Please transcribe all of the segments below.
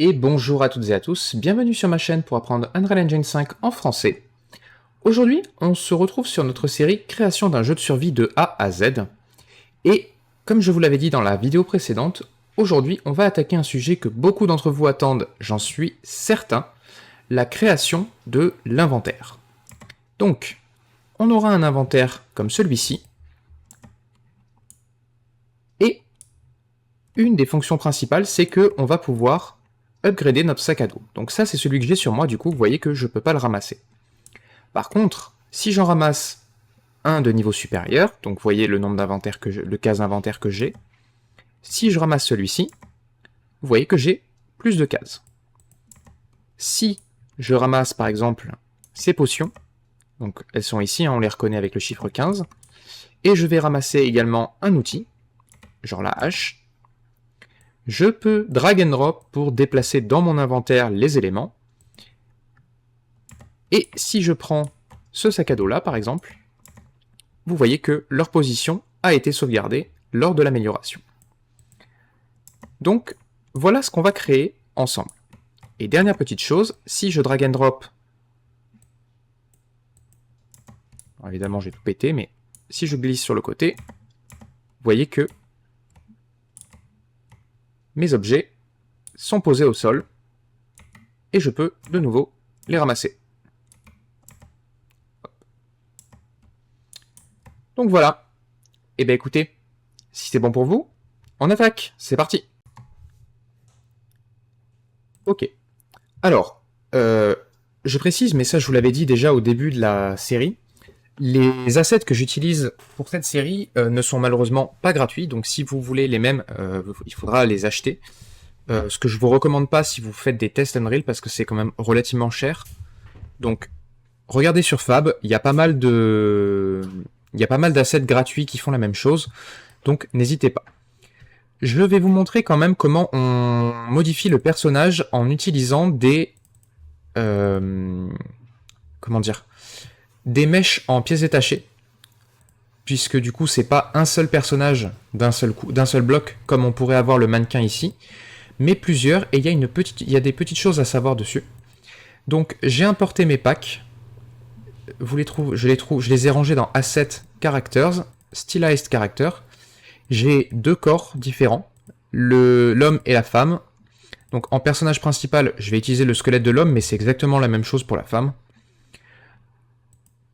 Et bonjour à toutes et à tous, bienvenue sur ma chaîne pour apprendre Unreal Engine 5 en français. Aujourd'hui, on se retrouve sur notre série Création d'un jeu de survie de A à Z. Et comme je vous l'avais dit dans la vidéo précédente, aujourd'hui on va attaquer un sujet que beaucoup d'entre vous attendent, j'en suis certain, la création de l'inventaire. Donc, on aura un inventaire comme celui-ci, et une des fonctions principales, c'est qu'on va pouvoir upgrader notre sac à dos. Donc ça, c'est celui que j'ai sur moi, du coup, vous voyez que je ne peux pas le ramasser. Par contre, si j'en ramasse un de niveau supérieur, donc vous voyez le nombre d'inventaires que le cases d'inventaire que j'ai, si je ramasse celui-ci, vous voyez que j'ai plus de cases. Si je ramasse par exemple ces potions, donc elles sont ici, hein, on les reconnaît avec le chiffre 15, et je vais ramasser également un outil, genre la hache, je peux drag and drop pour déplacer dans mon inventaire les éléments, et si je prends ce sac à dos là par exemple, vous voyez que leur position a été sauvegardée lors de l'amélioration. Donc, voilà ce qu'on va créer ensemble. Et dernière petite chose, si je drag and drop, alors évidemment j'ai tout pété, mais si je glisse sur le côté, vous voyez que mes objets sont posés au sol, et je peux de nouveau les ramasser. Donc voilà. Et bien écoutez, si c'est bon pour vous, on attaque, c'est parti. Ok. Alors, je précise, mais ça je vous l'avais dit déjà au début de la série, les assets que j'utilise pour cette série ne sont malheureusement pas gratuits, donc si vous voulez les mêmes, il faudra les acheter. Ce que je vous recommande pas si vous faites des tests Unreal, parce que c'est quand même relativement cher. Donc, regardez sur Fab, il y a pas mal d'assets gratuits qui font la même chose, donc n'hésitez pas. Je vais vous montrer quand même comment on modifie le personnage en utilisant des... comment dire, des mèches en pièces détachées, puisque du coup c'est pas un seul personnage d'un seul bloc comme on pourrait avoir le mannequin ici, mais plusieurs, et il y a des petites choses à savoir dessus. Donc j'ai importé mes packs, je les ai rangés dans Asset Characters, Stylized Character. J'ai deux corps différents, l'homme et la femme. Donc en personnage principal, je vais utiliser le squelette de l'homme, mais c'est exactement la même chose pour la femme.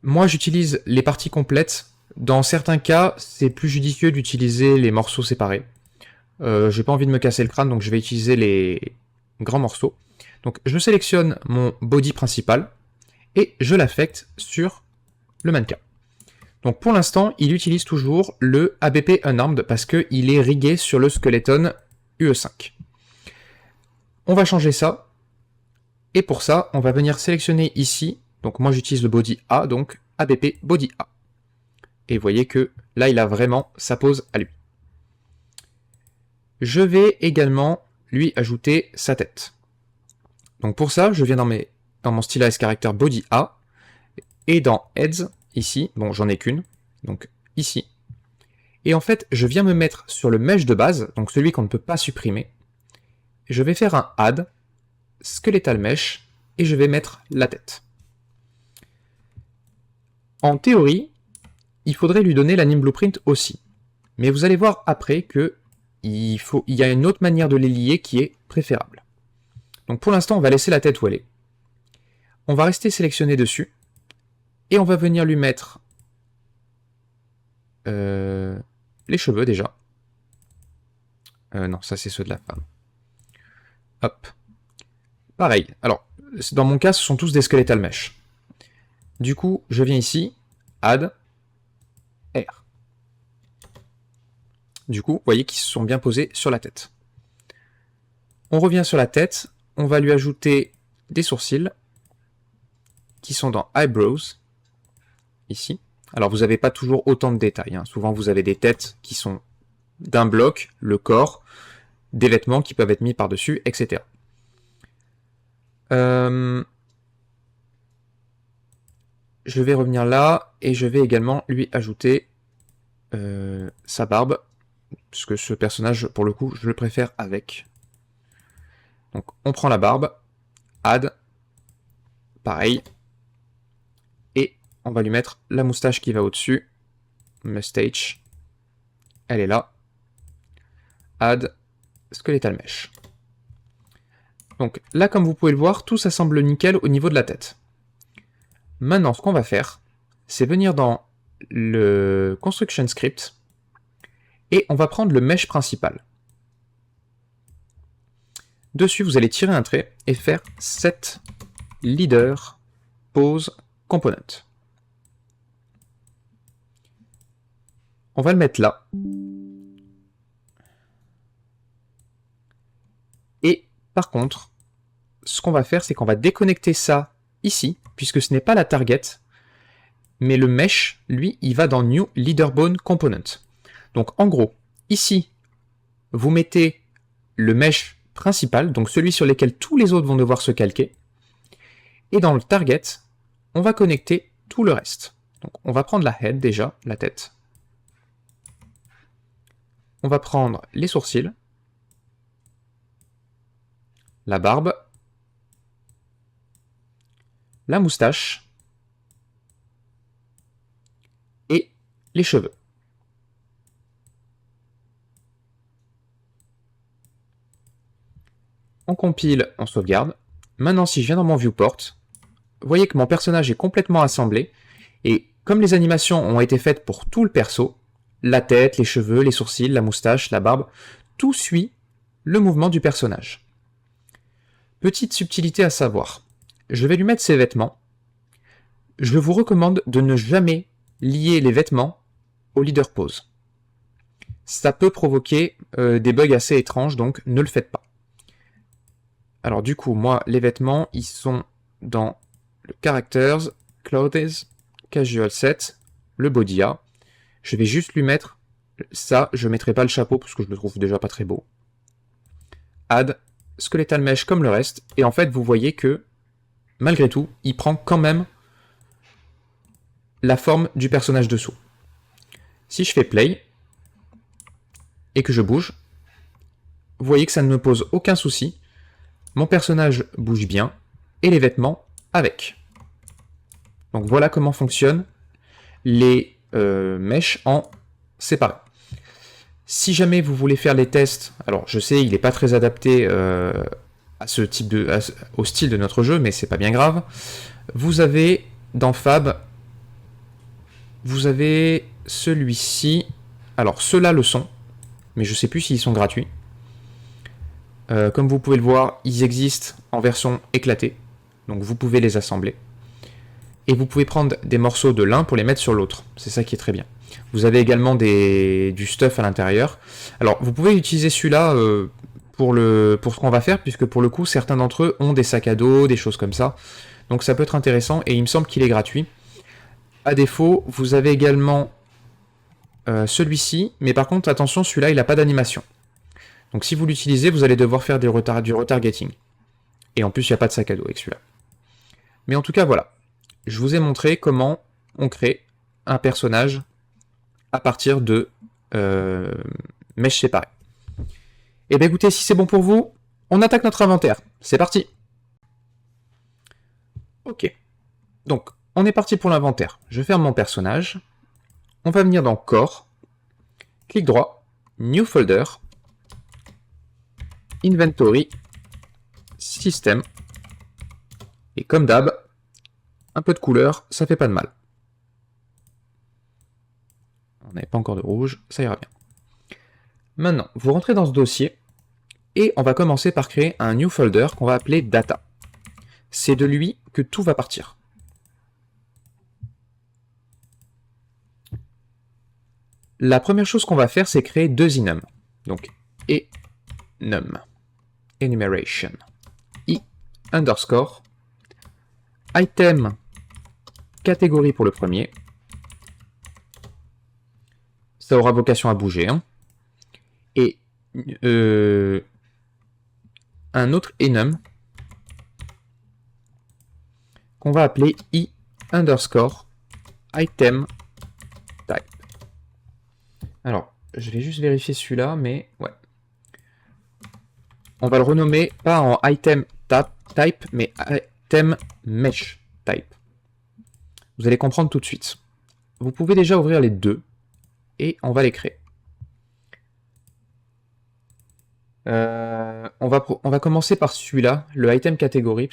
Moi, j'utilise les parties complètes. Dans certains cas, c'est plus judicieux d'utiliser les morceaux séparés. J'ai pas envie de me casser le crâne, donc je vais utiliser les grands morceaux. Donc je sélectionne mon body principal et je l'affecte sur le mannequin. Donc pour l'instant, il utilise toujours le ABP Unarmed parce qu'il est rigué sur le Skeleton UE5. On va changer ça. Et pour ça, on va venir sélectionner ici. Donc moi j'utilise le body A, donc ABP Body A. Et vous voyez que là il a vraiment sa pose à lui. Je vais également lui ajouter sa tête. Donc pour ça, je viens dans mon Stylized Character Body A, et dans Heads, ici, bon j'en ai qu'une, donc ici. Et en fait, je viens me mettre sur le mesh de base, donc celui qu'on ne peut pas supprimer. Je vais faire un Add, Skeletal Mesh, et je vais mettre la tête. En théorie, il faudrait lui donner l'anime blueprint aussi. Mais vous allez voir après que il y a une autre manière de les lier qui est préférable. Donc pour l'instant, on va laisser la tête où elle est. On va rester sélectionné dessus. Et on va venir lui mettre les cheveux déjà. Non, ça c'est ceux de la femme. Hop. Pareil. Alors, dans mon cas, ce sont tous des skeletal mesh. Du coup, je viens ici, Add, R. Du coup, vous voyez qu'ils se sont bien posés sur la tête. On revient sur la tête, on va lui ajouter des sourcils qui sont dans Eyebrows, ici. Alors vous n'avez pas toujours autant de détails, hein. Souvent vous avez des têtes qui sont d'un bloc, le corps, des vêtements qui peuvent être mis par-dessus, etc. Je vais revenir là, et je vais également lui ajouter sa barbe, puisque ce personnage, pour le coup, je le préfère avec. Donc on prend la barbe, add, pareil, et on va lui mettre la moustache qui va au-dessus, mustache, elle est là, add, skeletal mesh. Donc là, comme vous pouvez le voir, tout ça semble nickel au niveau de la tête. Maintenant, ce qu'on va faire, c'est venir dans le construction script, et on va prendre le mesh principal. Dessus, vous allez tirer un trait et faire set leader pose component. On va le mettre là. Et par contre, ce qu'on va faire, c'est qu'on va déconnecter ça ici, puisque ce n'est pas la target, mais le mesh, lui, il va dans new leaderbone component. Donc en gros, ici, vous mettez le mesh principal, donc celui sur lequel tous les autres vont devoir se calquer, et dans le target, on va connecter tout le reste. Donc on va prendre la head déjà, la tête. On va prendre les sourcils, la barbe, la moustache et les cheveux. On compile, on sauvegarde. Maintenant, si je viens dans mon viewport, vous voyez que mon personnage est complètement assemblé, et comme les animations ont été faites pour tout le perso, la tête, les cheveux, les sourcils, la moustache, la barbe, tout suit le mouvement du personnage. Petite subtilité à savoir, je vais lui mettre ses vêtements. Je vous recommande de ne jamais lier les vêtements au leader pose. Ça peut provoquer des bugs assez étranges, donc ne le faites pas. Alors du coup, moi, les vêtements, ils sont dans le Characters, Clothes, Casual Set, le Body A. Je vais juste lui mettre ça, je ne mettrai pas le chapeau parce que je le trouve déjà pas très beau. Add, Skeletal Mesh comme le reste, et en fait, vous voyez que, malgré tout, il prend quand même la forme du personnage dessous. Si je fais Play, et que je bouge, vous voyez que ça ne me pose aucun souci. Mon personnage bouge bien, et les vêtements avec. Donc voilà comment fonctionnent les mèches en séparé. Si jamais vous voulez faire les tests, alors je sais il n'est pas très adapté à ce type au style de notre jeu, mais c'est pas bien grave. Vous avez dans Fab, vous avez celui-ci. Alors ceux-là le sont, mais je sais plus s'ils sont gratuits. Comme vous pouvez le voir, ils existent en version éclatée, donc vous pouvez les assembler. Et vous pouvez prendre des morceaux de l'un pour les mettre sur l'autre, c'est ça qui est très bien. Vous avez également du stuff à l'intérieur. Alors vous pouvez utiliser celui-là pour ce qu'on va faire, puisque pour le coup certains d'entre eux ont des sacs à dos, des choses comme ça. Donc ça peut être intéressant, et il me semble qu'il est gratuit. À défaut, vous avez également celui-ci, mais par contre attention, celui-là il n'a pas d'animation. Donc si vous l'utilisez, vous allez devoir faire du retargeting. Et en plus, il n'y a pas de sac à dos avec celui-là. Mais en tout cas, voilà. Je vous ai montré comment on crée un personnage à partir de mèches séparées. Et bien écoutez, si c'est bon pour vous, on attaque notre inventaire. C'est parti. Ok. Donc, on est parti pour l'inventaire. Je ferme mon personnage. On va venir dans Core. Clic droit. New Folder. Inventory, System, et comme d'hab, un peu de couleur, ça fait pas de mal. On n'avait pas encore de rouge, ça ira bien. Maintenant, vous rentrez dans ce dossier, et on va commencer par créer un new folder qu'on va appeler Data. C'est de lui que tout va partir. La première chose qu'on va faire, c'est créer deux enum. Donc, enum. Enumeration, i underscore, item, catégorie pour le premier, ça aura vocation à bouger, hein. Et un autre enum qu'on va appeler i underscore, item, type. Alors, je vais juste vérifier celui-là, mais ouais. on va le renommer pas en item type, mais item mesh type. Vous allez comprendre tout de suite. Vous pouvez déjà ouvrir les deux, et on va les créer. On va commencer par celui-là, le item catégorie,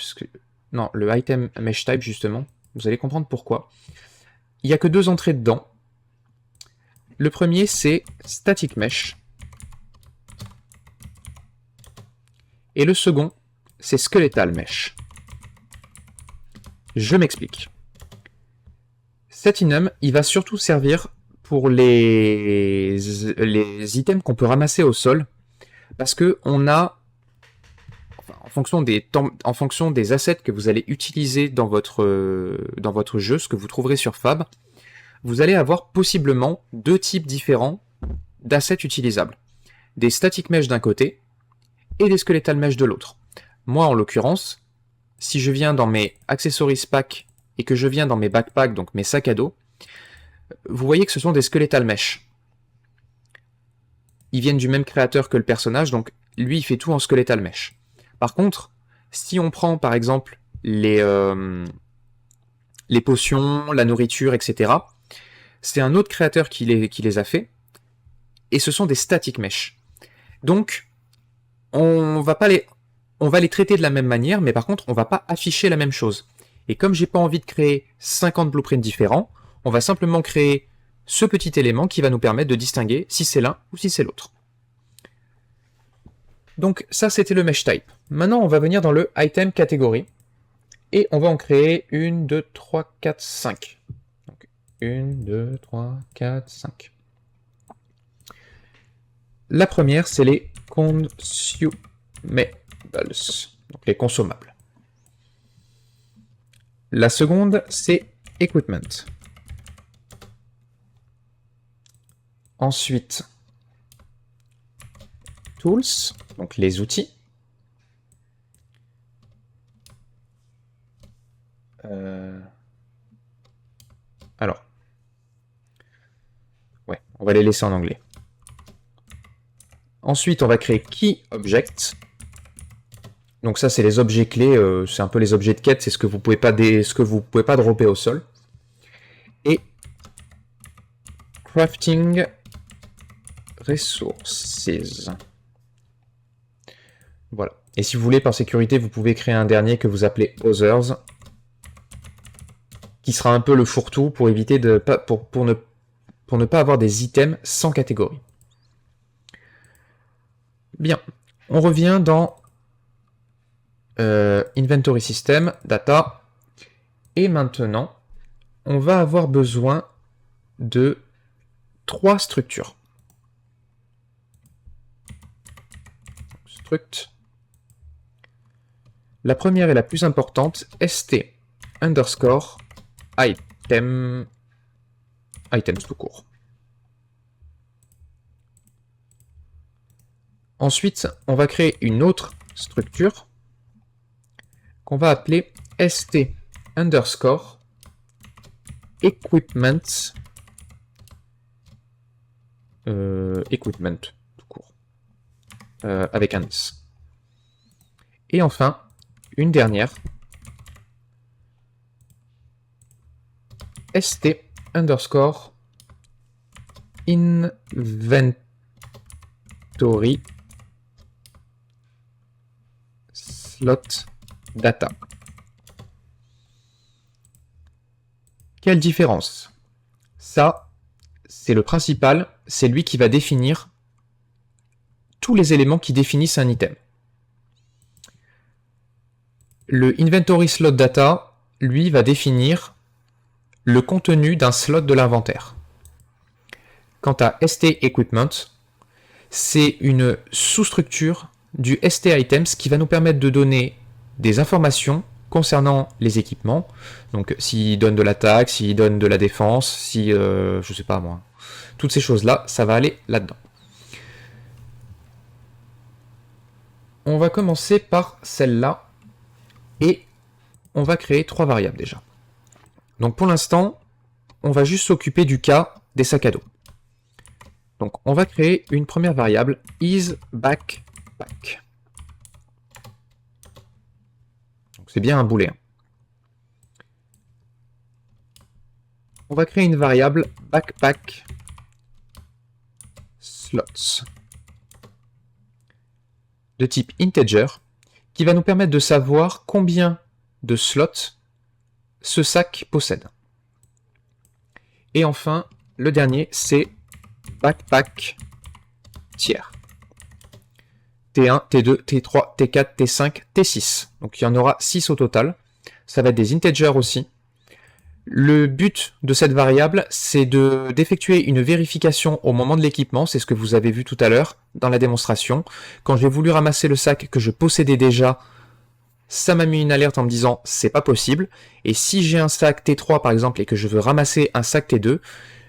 non, le item mesh type justement. Vous allez comprendre pourquoi. Il n'y a que deux entrées dedans. Le premier, c'est static mesh. Et le second, c'est skeletal mesh. Je m'explique. Cet enum, il va surtout servir pour les items qu'on peut ramasser au sol, parce que on a, en fonction des assets que vous allez utiliser dans votre jeu, ce que vous trouverez sur Fab, vous allez avoir possiblement deux types différents d'assets utilisables. Des static mesh d'un côté, et des skeletal mesh de l'autre. Moi, en l'occurrence, si je viens dans mes accessories pack et que je viens dans mes backpacks, donc mes sacs à dos, vous voyez que ce sont des skeletal mesh. Ils viennent du même créateur que le personnage, donc lui, il fait tout en skeletal mesh. Par contre, si on prend par exemple les potions, la nourriture, etc., c'est un autre créateur qui les a fait, et ce sont des static mesh. Donc, on va les traiter de la même manière, mais par contre, on va pas afficher la même chose. Et comme j'ai pas envie de créer 50 blueprints différents, on va simplement créer ce petit élément qui va nous permettre de distinguer si c'est l'un ou si c'est l'autre. Donc ça, c'était le mesh type. Maintenant, on va venir dans le item catégorie, et on va en créer 1, 2, 3, 4, 5. Donc 1, 2, 3, 4, 5. La première, c'est les consumables, donc les consommables. La seconde, c'est equipment. Ensuite, tools, donc les outils. Alors, ouais, on va les laisser en anglais. Ensuite, on va créer Key Object. Donc ça, c'est les objets clés, c'est un peu les objets de quête, c'est ce que vous pouvez pas dropper au sol. Et Crafting Resources. Voilà. Et si vous voulez, par sécurité, vous pouvez créer un dernier que vous appelez Others, qui sera un peu le fourre-tout pour éviter pour ne pas avoir des items sans catégorie. Bien, on revient dans Inventory System, Data, et maintenant, on va avoir besoin de 3 structures. Struct. La première et la plus importante, st underscore items tout court. Ensuite, on va créer une autre structure qu'on va appeler st underscore equipment tout court avec un s. Et enfin, une dernière st underscore inventory slot data. Quelle différence? Ça, c'est le principal, c'est lui qui va définir tous les éléments qui définissent un item. Le inventory slot data, lui, va définir le contenu d'un slot de l'inventaire. Quant à st equipment, c'est une sous-structure du st items qui va nous permettre de donner des informations concernant les équipements. Donc s'il donne de l'attaque, s'il donne de la défense, si je sais pas moi, toutes ces choses-là, ça va aller là-dedans. On va commencer par celle-là et on va créer 3 variables déjà. Donc pour l'instant, on va juste s'occuper du cas des sacs à dos. Donc on va créer une première variable isBackpack. c'est bien un booléen. On va créer une variable backpack slots de type integer qui va nous permettre de savoir combien de slots ce sac possède. Et enfin, le dernier, c'est backpack tiers. T1, T2, T3, T4, T5, T6. Donc il y en aura 6 au total. Ça va être des integers aussi. Le but de cette variable, c'est d'effectuer une vérification au moment de l'équipement. C'est ce que vous avez vu tout à l'heure dans la démonstration. Quand j'ai voulu ramasser le sac que je possédais déjà, ça m'a mis une alerte en me disant c'est pas possible. Et si j'ai un sac T3 par exemple et que je veux ramasser un sac T2,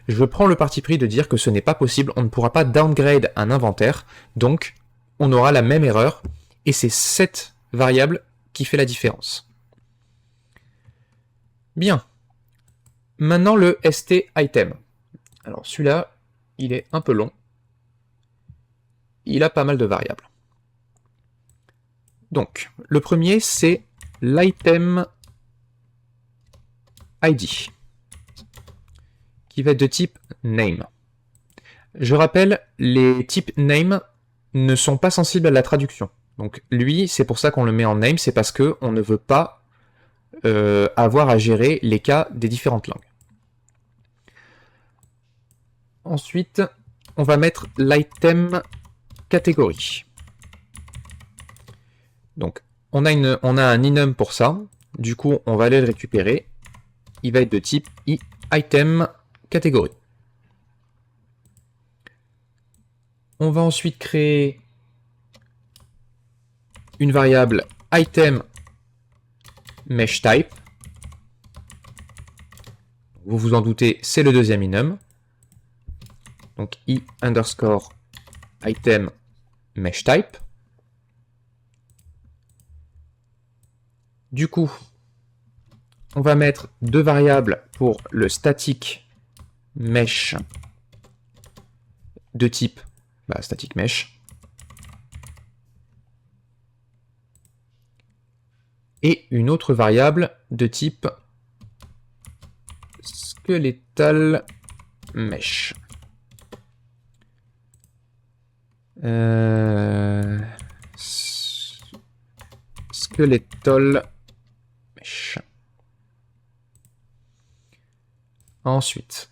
je prends le parti pris de dire que ce n'est pas possible. On ne pourra pas downgrade un inventaire. Donc on aura la même erreur. Et c'est cette variable qui fait la différence. Bien. Maintenant le ST-item. Alors celui-là, il est un peu long. Il a pas mal de variables. Donc, le premier, c'est l'item ID, qui va être de type name. Je rappelle, les types name ne sont pas sensibles à la traduction. Donc lui, c'est pour ça qu'on le met en name, c'est parce qu'on ne veut pas avoir à gérer les cas des différentes langues. Ensuite, on va mettre l'item catégorie. Donc, on a un enum pour ça. Du coup, on va aller le récupérer. Il va être de type item catégorie. On va ensuite créer une variable item mesh type. Vous vous en doutez, c'est le deuxième enum. Donc i underscore item mesh type. Du coup, on va mettre deux variables pour le static mesh de type static mesh. Et une autre variable de type skeletal mesh. Skeletal mesh. Ensuite,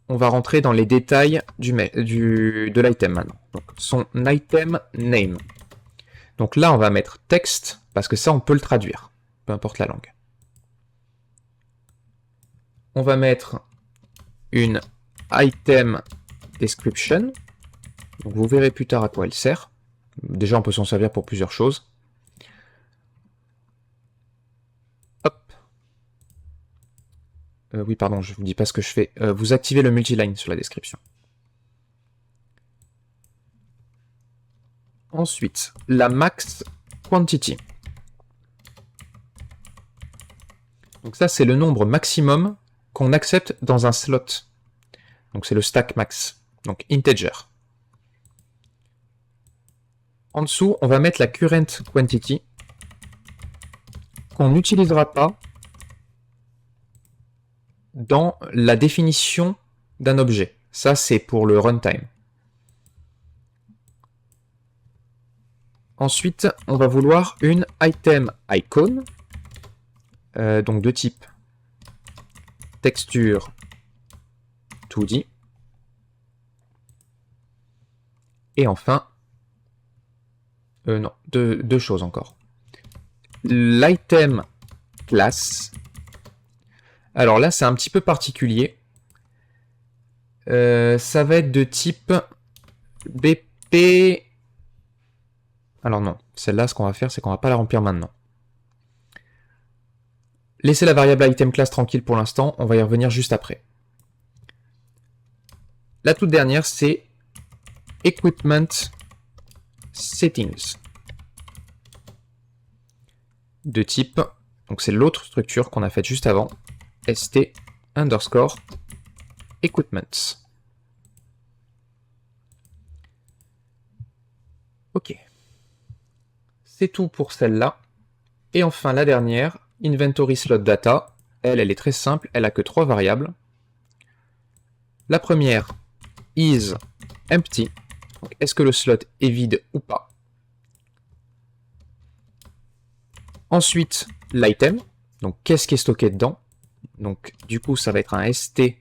on va rentrer dans les détails de l'item maintenant. Donc, son item name. Donc là, on va mettre texte, parce que ça, on peut le traduire, peu importe la langue. On va mettre une item description. Donc vous verrez plus tard à quoi elle sert. Déjà, on peut s'en servir pour plusieurs choses. Hop. Oui, pardon, je vous dis pas ce que je fais. Vous activez le multiline sur la description. Ensuite, la max quantity. Donc ça, c'est le nombre maximum qu'on accepte dans un slot. Donc c'est le stack max. Donc integer. En dessous, on va mettre la current quantity qu'on n'utilisera pas dans la définition d'un objet. Ça, c'est pour le runtime. Ensuite, on va vouloir une item icon, donc de type texture 2D. Et enfin, non, deux choses encore. L'item class. Alors là, c'est un petit peu particulier. Ça va être de type BP. Alors non, celle-là, ce qu'on va faire, c'est qu'on va pas la remplir maintenant. Laissez la variable item class tranquille pour l'instant, on va y revenir juste après. La toute dernière, c'est equipment settings. De type, donc c'est l'autre structure qu'on a faite juste avant, st underscore equipments. Ok. C'est tout pour celle-là. Et enfin, la dernière, inventory slot data, elle est très simple, elle a que 3 variables. La première, is empty, est-ce que le slot est vide ou pas. Ensuite, l'item, donc qu'est-ce qui est stocké dedans. Donc du coup, ça va être un st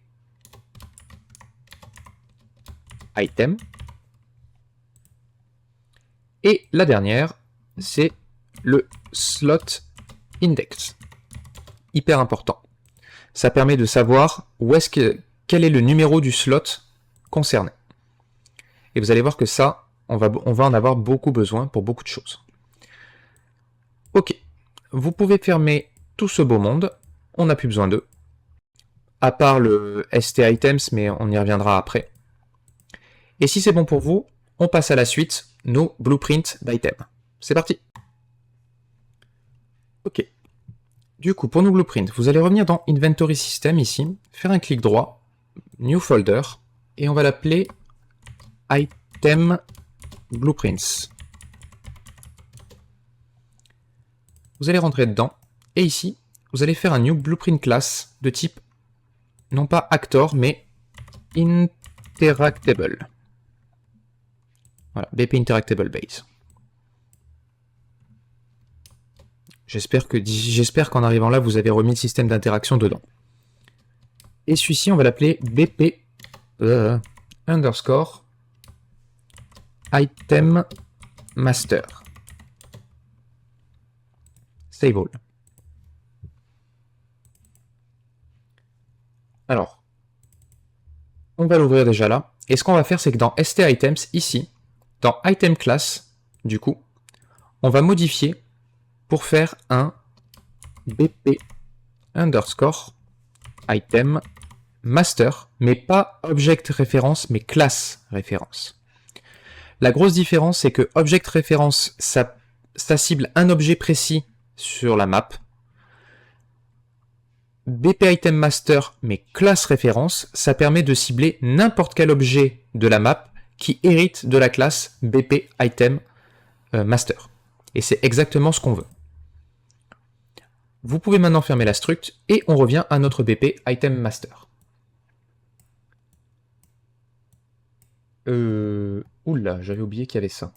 item. Et la dernière, c'est le slot index. Hyper important. Ça permet de savoir quel est le numéro du slot concerné. Et vous allez voir que ça, on va en avoir beaucoup besoin pour beaucoup de choses. Ok, vous pouvez fermer tout ce beau monde, on n'a plus besoin d'eux, à part le stItems, mais on y reviendra après. Et si c'est bon pour vous, on passe à la suite, nos blueprints d'item. C'est parti. Ok. Du coup, pour nos blueprints, vous allez revenir dans Inventory System ici, faire un clic droit, New Folder, et on va l'appeler Item Blueprints. Vous allez rentrer dedans, et ici, vous allez faire un New Blueprint Class de type, non pas Actor, mais Interactable. Voilà, BP Interactable Base. J'espère qu'en arrivant là, vous avez remis le système d'interaction dedans. Et celui-ci, on va l'appeler BP underscore item master. Save all. Alors, on va l'ouvrir déjà là. Et ce qu'on va faire, c'est que dans stItems, ici, dans item class, du coup, on va modifier pour faire un BP underscore item master, mais pas object référence, mais class référence. La grosse différence, c'est que object référence, ça cible un objet précis sur la map. BP item master, mais class référence, ça permet de cibler n'importe quel objet de la map qui hérite de la classe BP item master. Et c'est exactement ce qu'on veut. Vous pouvez maintenant fermer la struct et on revient à notre BP item master. Oula, j'avais oublié qu'il y avait ça.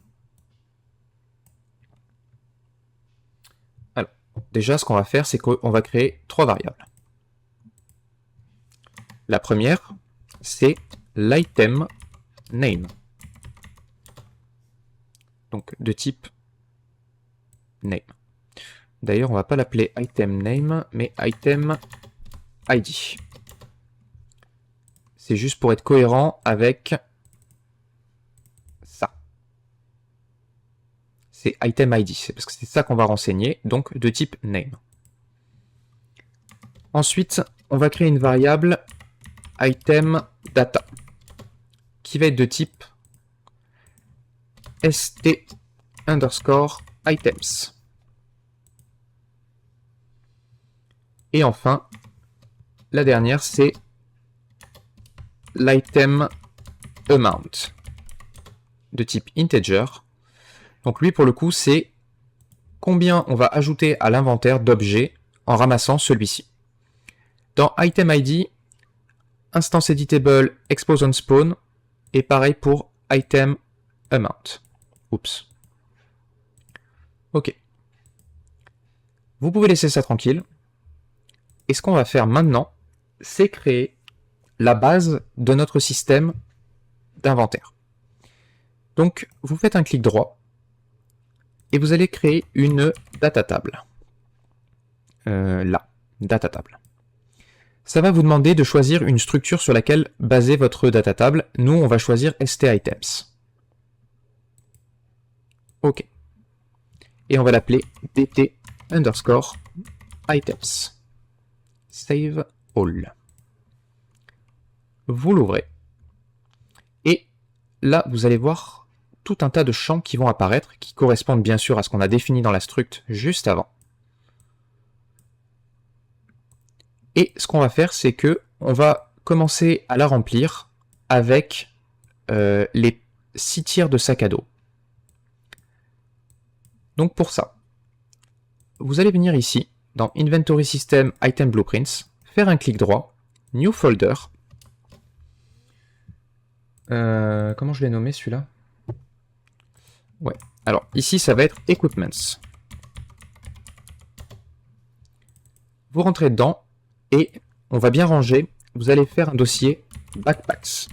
Alors, déjà, ce qu'on va faire, c'est qu'on va créer 3 variables. La première, c'est l'item name. Donc, de type name. D'ailleurs, on va pas l'appeler item name, mais item ID. C'est juste pour être cohérent avec ça. C'est item ID, c'est parce que c'est ça qu'on va renseigner, donc de type name. Ensuite, on va créer une variable item data, qui va être de type st underscore items. Et enfin, la dernière, c'est l'item amount, de type integer. Donc lui, pour le coup, c'est combien on va ajouter à l'inventaire d'objets en ramassant celui-ci. Dans item ID, instance editable expose on spawn, et pareil pour item amount. Oups. Ok. Vous pouvez laisser ça tranquille. Et ce qu'on va faire maintenant, c'est créer la base de notre système d'inventaire. Donc, vous faites un clic droit, et vous allez créer une data table. Là, data table. Ça va vous demander de choisir une structure sur laquelle baser votre data table. Nous, on va choisir stItems. OK. Et on va l'appeler dt underscore items. Save all. Vous l'ouvrez. Et là, vous allez voir tout un tas de champs qui vont apparaître, qui correspondent bien sûr à ce qu'on a défini dans la struct juste avant. Et ce qu'on va faire, c'est que on va commencer à la remplir avec les 6 tiers de sac à dos. Donc pour ça, vous allez venir ici, dans Inventory System Item Blueprints, faire un clic droit, New Folder. Comment je l'ai nommé celui-là? Ouais. Alors, ici, ça va être Equipments. Vous rentrez dedans, et on va bien ranger. Vous allez faire un dossier Backpacks.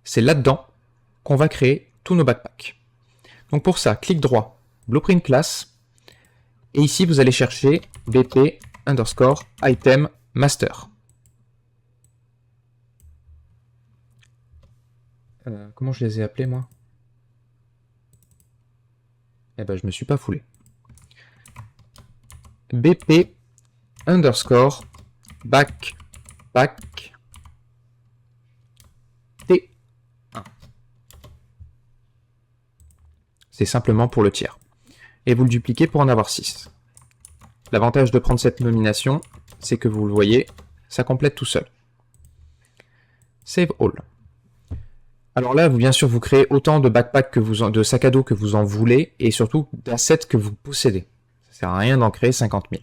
C'est là-dedans qu'on va créer tous nos backpacks. Donc pour ça, clic droit, Blueprint Class, et ici, vous allez chercher BP underscore item master. Comment je les ai appelés, moi? Eh ben, je me suis pas foulé. BP underscore backpack T1. C'est simplement pour le tiers. Et vous le dupliquez pour en avoir 6. L'avantage de prendre cette nomination, c'est que vous le voyez, ça complète tout seul. Save all. Alors là, bien sûr, vous créez autant de backpacks de sacs à dos que vous en voulez, et surtout d'assets que vous possédez. Ça sert à rien d'en créer 50 000.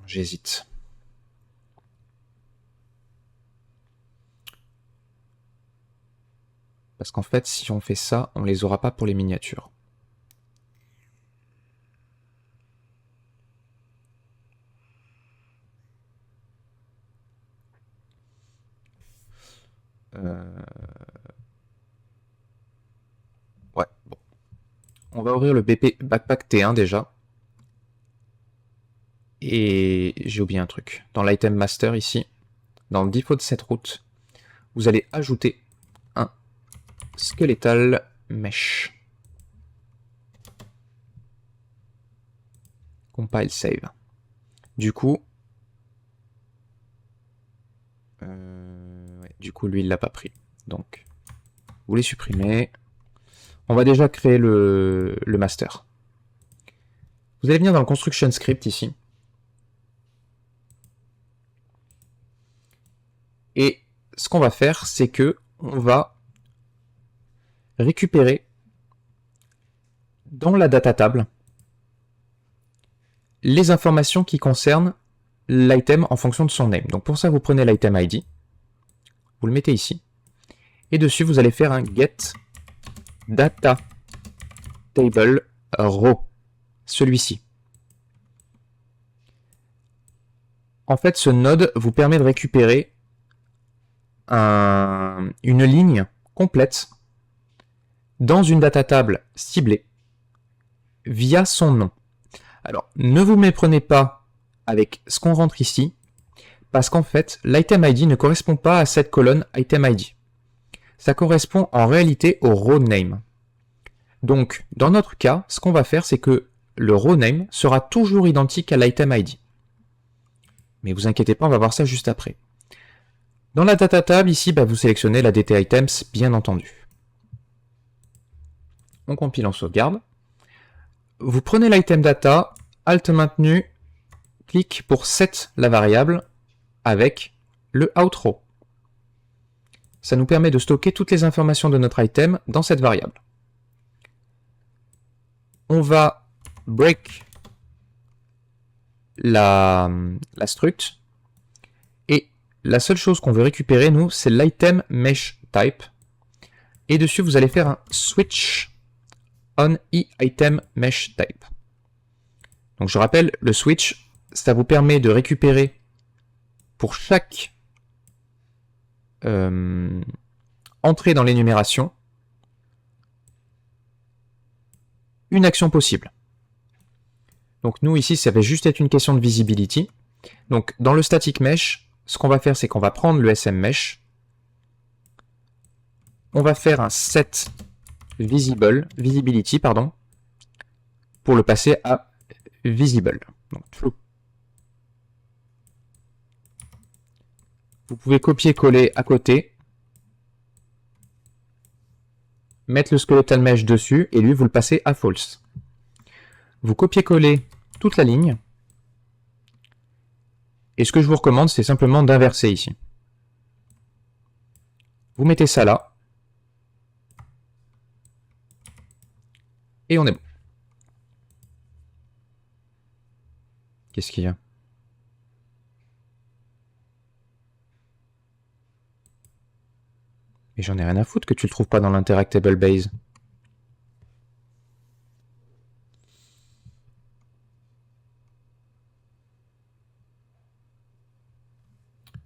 J'hésite. Parce qu'en fait, si on fait ça, on les aura pas pour les miniatures. Ouais, bon. On va ouvrir le BP Backpack T1 déjà. Et j'ai oublié un truc. Dans l'item master ici, dans le default de cette route, vous allez ajouter un skeletal mesh. Compile save. Du coup, lui il l'a pas pris. Donc, vous les supprimez. On va déjà créer le master. Vous allez venir dans le construction script ici. Et ce qu'on va faire, c'est que on va récupérer dans la data table les informations qui concernent l'item en fonction de son name. Donc pour ça, vous prenez l'item ID, vous le mettez ici, et dessus, vous allez faire un get data table row, celui-ci. En fait, ce node vous permet de récupérer une ligne complète dans une data table ciblée via son nom. Alors, ne vous méprenez pas avec ce qu'on rentre ici, parce qu'en fait, l'item ID ne correspond pas à cette colonne item ID. Ça correspond en réalité au row name. Donc, dans notre cas, ce qu'on va faire, c'est que le row name sera toujours identique à l'item ID. Mais vous inquiétez pas, on va voir ça juste après. Dans la data table, ici, vous sélectionnez la DT items, bien entendu. On compile en sauvegarde. Vous prenez l'item data, alt maintenu, clic pour set la variable avec le outRow. Ça nous permet de stocker toutes les informations de notre item dans cette variable. On va break la struct, et la seule chose qu'on veut récupérer, nous, c'est l'item mesh type, et dessus, vous allez faire un switch on item mesh type. Donc je rappelle, le switch, ça vous permet de récupérer pour chaque entrée dans l'énumération une action possible. Donc nous ici, ça va juste être une question de visibility. Donc dans le static mesh, ce qu'on va faire, c'est qu'on va prendre le SM mesh, on va faire un set visibility, pour le passer à visible. Donc true. Vous pouvez copier-coller à côté, mettre le skeletal mesh dessus, et lui, vous le passez à false. Vous copiez-coller toute la ligne, et ce que je vous recommande, c'est simplement d'inverser ici. Vous mettez ça là, Et on est bon. Qu'est-ce qu'il y a? Mais j'en ai rien à foutre que tu le trouves pas dans l'Interactable Base.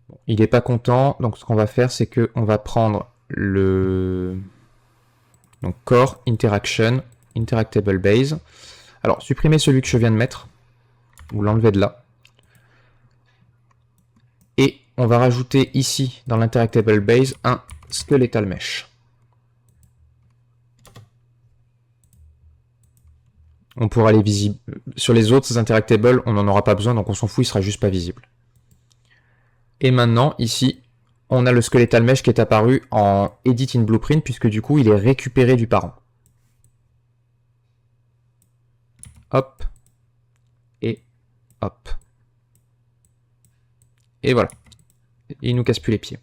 Bon, il n'est pas content, donc ce qu'on va faire, c'est qu'on va prendre le... Donc Core, Interaction, Interactable Base. Alors, supprimez celui que je viens de mettre. Vous l'enlevez de là. Et on va rajouter ici, dans l'Interactable Base, un Skeletal Mesh. On pourra aller visible. Sur les autres Interactable, on n'en aura pas besoin, donc on s'en fout, il sera juste pas visible. Et maintenant, ici, on a le Skeletal Mesh qui est apparu en Edit in Blueprint, puisque du coup, il est récupéré du parent. Hop. Et hop. Et voilà. Il nous casse plus les pieds.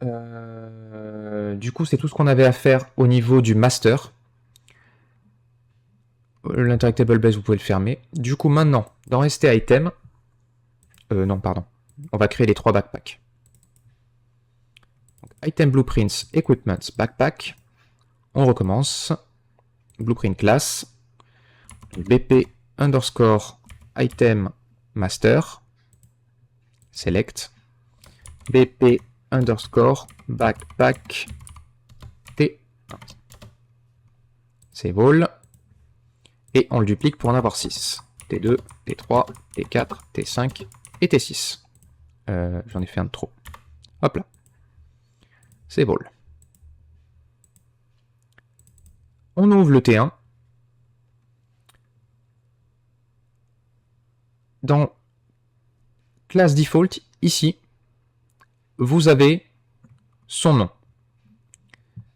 Du coup, c'est tout ce qu'on avait à faire au niveau du master. L'Interactable Base, vous pouvez le fermer. Du coup, maintenant, dans ST Item... non, pardon. On va créer les 3 backpacks. Donc, Item Blueprints, Equipment, Backpack. On recommence. Blueprint class. BP underscore item master. Select. BP underscore backpack T1. Save all. Et on le duplique pour en avoir 6. T2, T3, T4, T5 et T6. J'en ai fait un de trop. Hop là. Save all. On ouvre le T1. Dans class default, ici, vous avez son nom.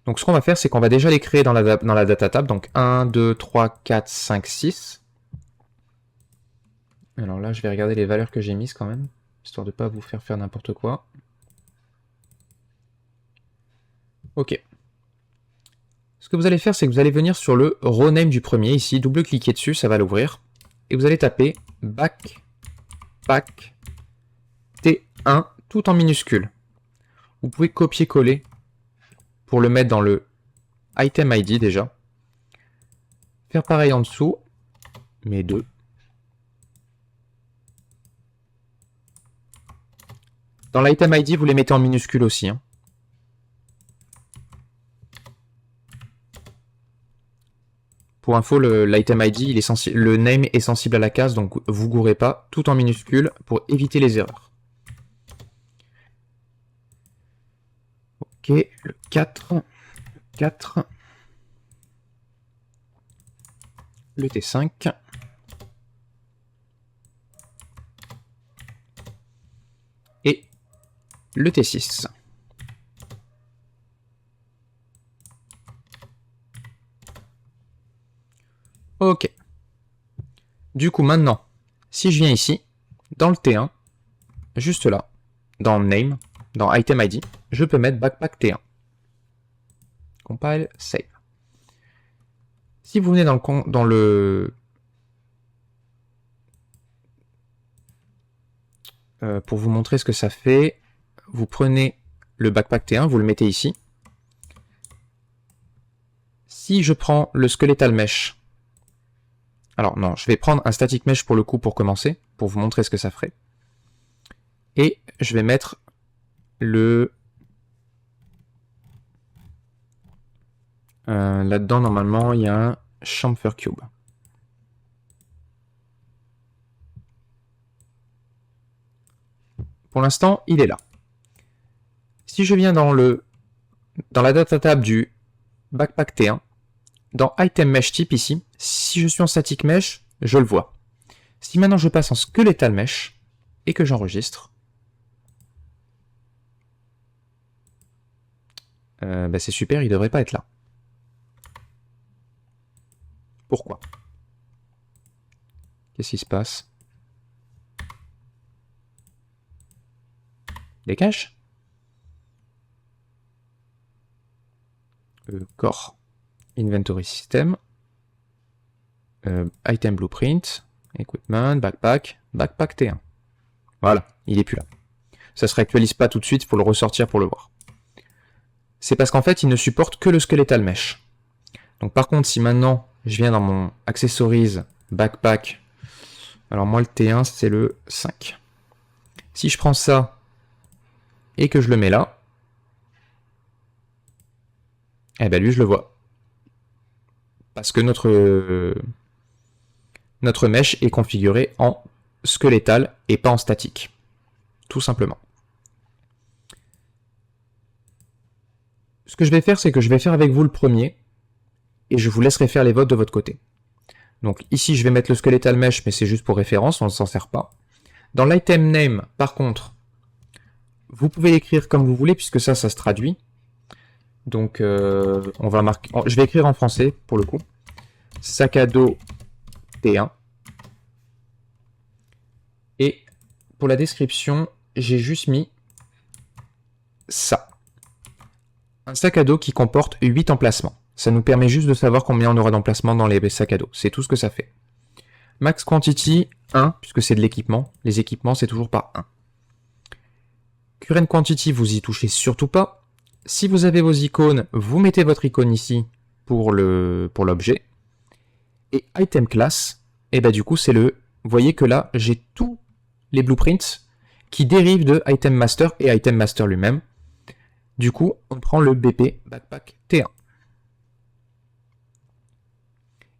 Donc ce qu'on va faire, c'est qu'on va déjà les créer dans la data table. Donc 1, 2, 3, 4, 5, 6. Alors là, je vais regarder les valeurs que j'ai mises quand même, histoire de ne pas vous faire faire n'importe quoi. Ok. Ce que vous allez faire, c'est que vous allez venir sur le row name du premier, ici, double-cliquer dessus, ça va l'ouvrir. Et vous allez taper backpack T1, tout en minuscule. Vous pouvez copier-coller pour le mettre dans le item ID déjà. Faire pareil en dessous, mais 2. Dans l'item ID, vous les mettez en minuscule aussi. Hein. Pour info, l'item ID, le name est sensible à la case, donc vous gourrez pas, tout en minuscule pour éviter les erreurs. Ok, le 4, le T5, et le T6. Ok. Du coup, maintenant, si je viens ici, dans le T1, juste là, dans Name, dans Item ID, je peux mettre Backpack T1. Compile, Save. Si vous venez dans le pour vous montrer ce que ça fait, vous prenez le Backpack T1, vous le mettez ici. Si je prends le Skeletal Mesh, alors non, je vais prendre un Static Mesh pour le coup pour commencer, pour vous montrer ce que ça ferait. Et je vais mettre le... là-dedans, normalement, il y a un Chamfer Cube. Pour l'instant, il est là. Si je viens dans la data table du Backpack T1, dans Item Mesh Type ici, si je suis en Static Mesh, je le vois. Si maintenant je passe en Skeletal Mesh et que j'enregistre, bah c'est super, il ne devrait pas être là. Pourquoi? Qu'est-ce qui se passe? Des caches? Core Inventory System, Item Blueprint, Equipment, Backpack, Backpack T1. Voilà, il est plus là. Ça se réactualise pas tout de suite, il faut le ressortir pour le voir. C'est parce qu'en fait, il ne supporte que le Skeletal Mesh. Donc par contre, si maintenant, je viens dans mon Accessories, Backpack, alors moi le T1, c'est le 5. Si je prends ça, et que je le mets là, eh ben lui, je le vois. Parce que notre mesh est configuré en skeletal et pas en statique. Tout simplement. Ce que je vais faire, c'est que je vais faire avec vous le premier, et je vous laisserai faire les votes de votre côté. Donc ici, je vais mettre le skeletal mesh, mais c'est juste pour référence, on ne s'en sert pas. Dans l'item name, par contre, vous pouvez l'écrire comme vous voulez, puisque ça se traduit. Donc, on va marquer. Je vais écrire en français pour le coup. Sac à dos T1. Et pour la description, j'ai juste mis ça. Un sac à dos qui comporte 8 emplacements. Ça nous permet juste de savoir combien on aura d'emplacements dans les sacs à dos. C'est tout ce que ça fait. Max quantity 1, puisque c'est de l'équipement. Les équipements, c'est toujours par 1. Current quantity, vous y touchez surtout pas. Si vous avez vos icônes, vous mettez votre icône ici pour l'objet. Et item class, et bah du coup c'est le... Vous voyez que là, j'ai tous les blueprints qui dérivent de item master et item master lui-même. Du coup, on prend le BP Backpack T1.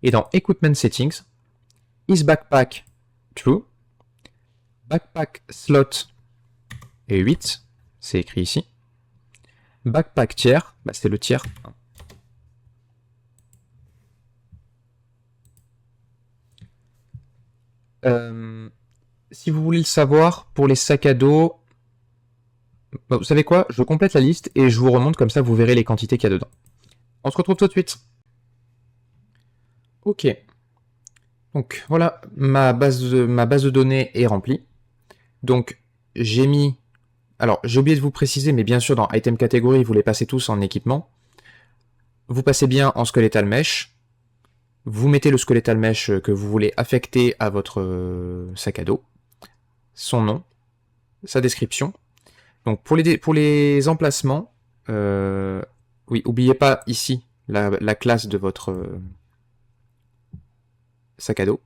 Et dans Equipment Settings, is backpack true, backpack slot est 8, c'est écrit ici. Backpack tiers, bah c'est le tiers 1. Si vous voulez le savoir, pour les sacs à dos, bah, vous savez quoi? Je complète la liste et je vous remonte, comme ça vous verrez les quantités qu'il y a dedans. On se retrouve tout de suite. Ok. Donc voilà, ma base de données est remplie. Donc j'ai mis... Alors j'ai oublié de vous préciser, mais bien sûr dans Item Category, vous les passez tous en équipement. Vous passez bien en Skeletal Mesh. Vous mettez le Skeletal Mesh que vous voulez affecter à votre sac à dos. Son nom, sa description. Donc pour les emplacements, oui, n'oubliez pas ici la classe de votre sac à dos.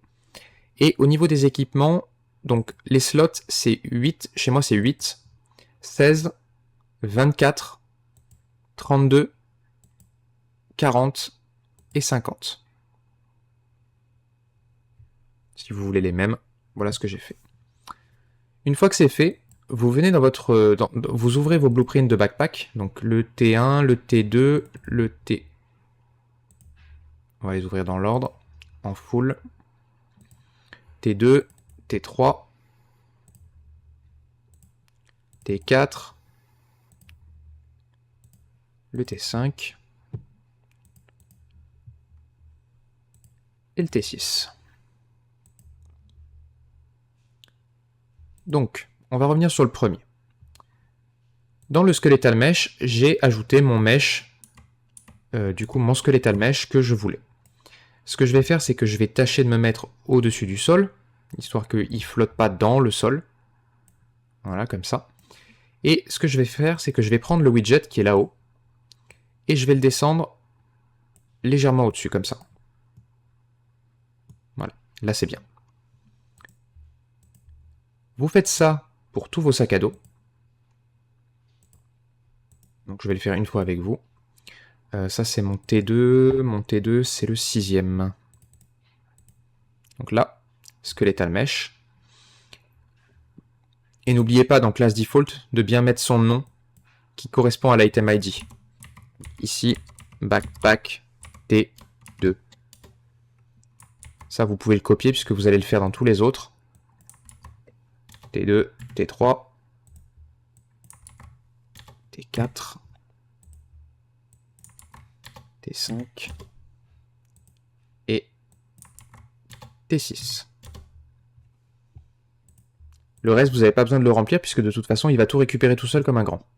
Et au niveau des équipements, donc les slots c'est 8, chez moi c'est 8, 16, 24, 32, 40 et 50. Si vous voulez les mêmes, voilà ce que j'ai fait. Une fois que c'est fait, vous venez dans votre... vous ouvrez vos blueprints de backpack, donc le T1, le T2, le T... On va les ouvrir dans l'ordre, en full. T2, T3, T4, le T5 et le T6. Donc, on va revenir sur le premier. Dans le Skeletal Mesh, j'ai ajouté mon mesh, mon Skeletal Mesh que je voulais. Ce que je vais faire, c'est que je vais tâcher de me mettre au-dessus du sol, histoire qu'il ne flotte pas dans le sol. Voilà, comme ça. Et ce que je vais faire, c'est que je vais prendre le widget qui est là-haut, et je vais le descendre légèrement au-dessus, comme ça. Voilà, là c'est bien. Vous faites ça pour tous vos sacs à dos. Donc je vais le faire une fois avec vous. Ça c'est mon T2. Mon T2 c'est le 6e. Donc là, Skeletal Mesh. Et n'oubliez pas dans class default de bien mettre son nom qui correspond à l'item ID. Ici, backpack T2. Ça vous pouvez le copier puisque vous allez le faire dans tous les autres. T2, T3, T4, T5 et T6. Le reste, vous n'avez pas besoin de le remplir puisque de toute façon, il va tout récupérer tout seul comme un grand.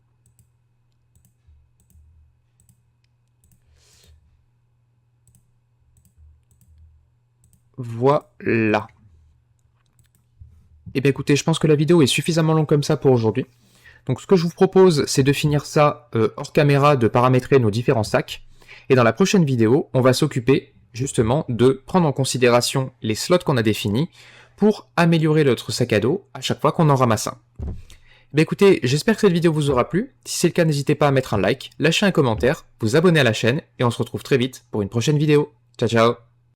Voilà. Et bien écoutez, je pense que la vidéo est suffisamment longue comme ça pour aujourd'hui. Donc ce que je vous propose, c'est de finir ça hors caméra, de paramétrer nos différents sacs. Et dans la prochaine vidéo, on va s'occuper justement de prendre en considération les slots qu'on a définis pour améliorer notre sac à dos à chaque fois qu'on en ramasse un. Ben écoutez, j'espère que cette vidéo vous aura plu. Si c'est le cas, n'hésitez pas à mettre un like, lâcher un commentaire, vous abonner à la chaîne, et on se retrouve très vite pour une prochaine vidéo. Ciao ciao!